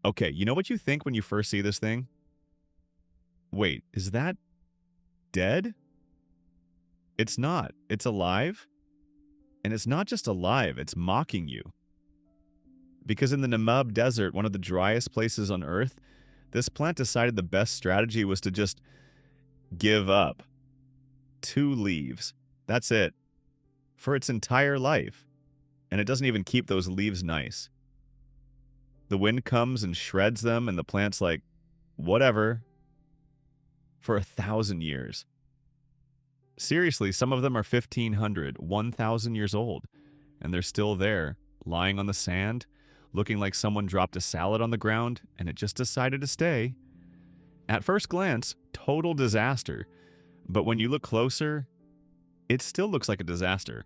Okay, you know what you think when you first see this thing? Wait, is that dead? It's not. It's alive. And it's not just alive, it's mocking you. Because in the Namib Desert, one of the driest places on Earth, this plant decided the best strategy was to just give up. 2 leaves. That's it. For its entire life. And it doesn't even keep those leaves nice. The wind comes and shreds them, and the plant's like, whatever, for 1,000 years. Seriously, some of them are 1,500, 1,000 years old, and they're still there, lying on the sand, looking like someone dropped a salad on the ground, and it just decided to stay. At first glance, total disaster, but when you look closer, it still looks like a disaster,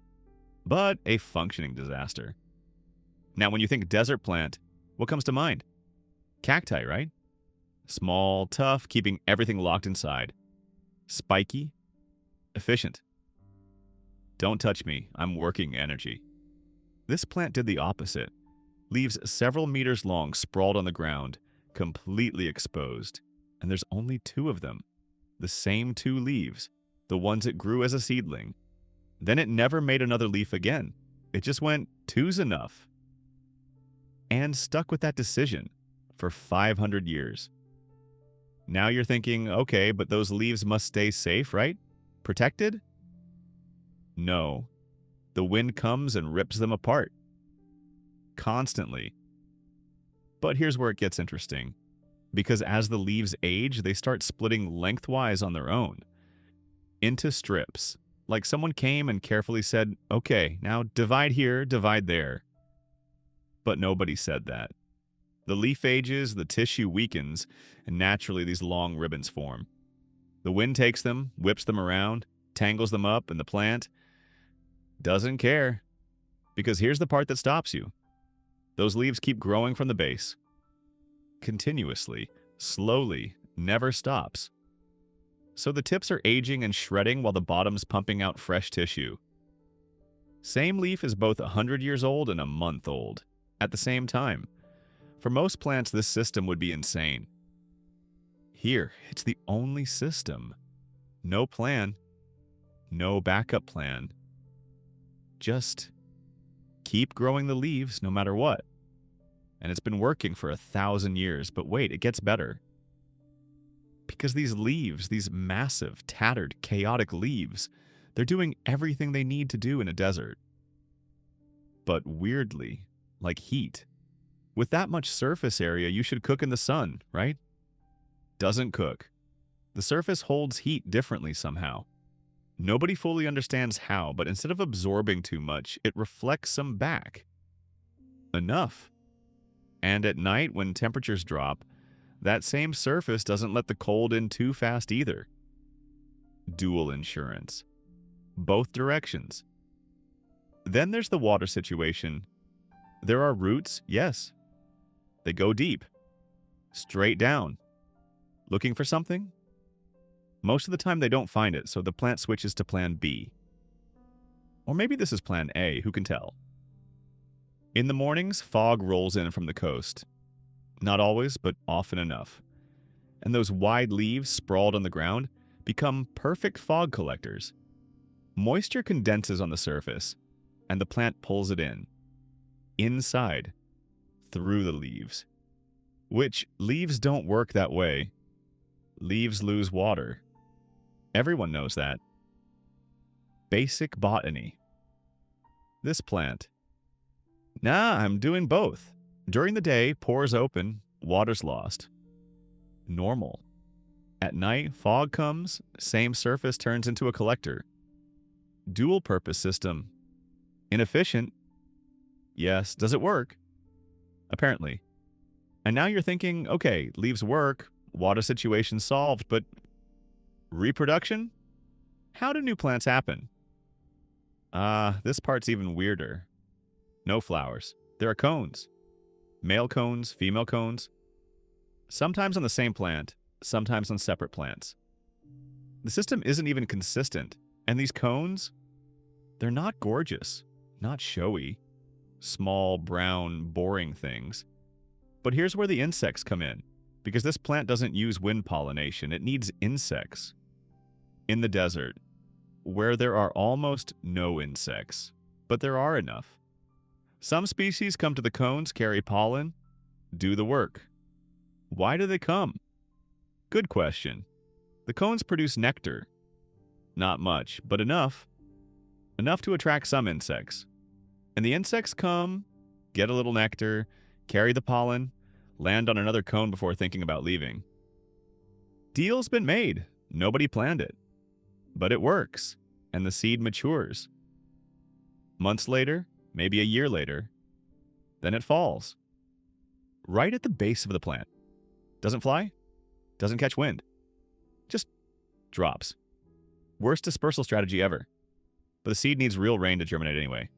but a functioning disaster. Now, when you think desert plant, what comes to mind? Cacti, right? Small, tough, keeping everything locked inside. Spiky, efficient. Don't touch me, I'm working energy. This plant did the opposite. Leaves several meters long sprawled on the ground, completely exposed. And there's only 2 of them. The same 2 leaves, the ones it grew as a seedling. Then it never made another leaf again. It just went, two's enough. And stuck with that decision for 500 years. Now you're thinking, okay, but those leaves must stay safe, right? Protected? No. The wind comes and rips them apart. Constantly. But here's where it gets interesting. Because as the leaves age, they start splitting lengthwise on their own. Into strips. Like someone came and carefully said, okay, now divide here, divide there. But nobody said that. The leaf ages, the tissue weakens, and naturally these long ribbons form. The wind takes them, whips them around, tangles them up, and the plant doesn't care. Because here's the part that stops you. Those leaves keep growing from the base. Continuously, slowly, never stops. So the tips are aging and shredding while the bottom's pumping out fresh tissue. Same leaf is both 100 years old and a month old. At the same time. For most plants, this system would be insane. Here, it's the only system. No plan. No backup plan. Just keep growing the leaves no matter what. And it's been working for 1,000 years, but wait, it gets better. Because these leaves, these massive, tattered, chaotic leaves, they're doing everything they need to do in a desert. But weirdly, like heat. With that much surface area, you should cook in the sun, right? Doesn't cook. The surface holds heat differently somehow. Nobody fully understands how, but instead of absorbing too much, it reflects some back. Enough. And at night, when temperatures drop, that same surface doesn't let the cold in too fast either. Dual insurance. Both directions. Then there's the water situation. There are roots, yes. They go deep. Straight down. Looking for something? Most of the time they don't find it, so the plant switches to plan B. Or maybe this is plan A, who can tell? In the mornings, fog rolls in from the coast. Not always, but often enough. And those wide leaves sprawled on the ground become perfect fog collectors. Moisture condenses on the surface, and the plant pulls it in. Inside, through the leaves. Which leaves don't work that way. Leaves lose water. Everyone knows that. Basic botany. This plant. Nah, I'm doing both. During the day, pores open, water's lost. Normal. At night, fog comes, same surface turns into a collector. Dual purpose system. Inefficient. Yes, does it work? Apparently. And now you're thinking, okay, leaves work, water situation solved, but reproduction? How do new plants happen? This part's even weirder. No flowers. There are cones. Male cones, female cones. Sometimes on the same plant, sometimes on separate plants. The system isn't even consistent, and these cones, they're not gorgeous, not showy. Small, brown, boring things. But here's where the insects come in, because this plant doesn't use wind pollination, it needs insects. In the desert, where there are almost no insects, but there are enough. Some species come to the cones, carry pollen, do the work. Why do they come? Good question. The cones produce nectar. Not much, but enough. Enough to attract some insects. And the insects come, get a little nectar, carry the pollen, land on another cone before thinking about leaving. Deal's been made. Nobody planned it. But it works, and the seed matures. Months later, maybe a year later, then it falls. Right at the base of the plant. Doesn't fly, doesn't catch wind. Just drops. Worst dispersal strategy ever. But the seed needs real rain to germinate anyway.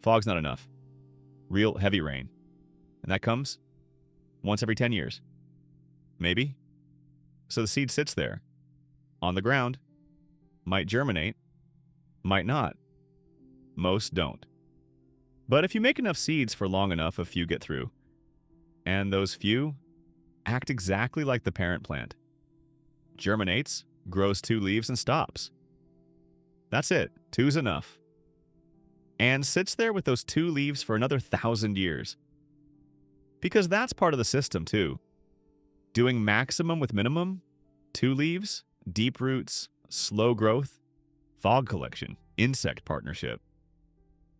Fog's not enough. Real heavy rain. And that comes once every 10 years. Maybe. So the seed sits there, on the ground, might germinate, might not. Most don't. But if you make enough seeds for long enough, a few get through. And those few act exactly like the parent plant. Germinates, grows 2 leaves, and stops. That's it. 2's enough. And sits there with those 2 leaves for another 1,000 years. Because that's part of the system, too. Doing maximum with minimum, 2 leaves, deep roots, slow growth, fog collection, insect partnership.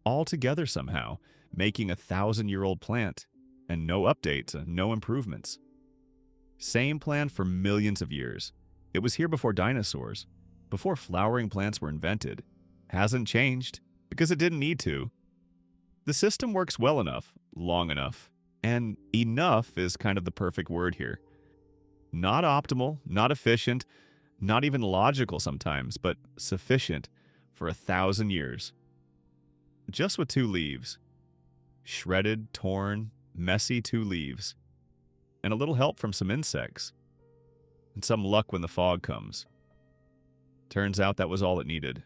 All together somehow, making a 1,000-year-old plant, and no updates, no improvements. Same plan for millions of years. It was here before dinosaurs, before flowering plants were invented. Hasn't changed, because it didn't need to. The system works well enough, long enough, and enough is kind of the perfect word here. Not optimal, not efficient, not even logical sometimes, but sufficient for 1,000 years. Just with 2 leaves. Shredded, torn, messy 2 leaves. And a little help from some insects. And some luck when the fog comes. Turns out that was all it needed.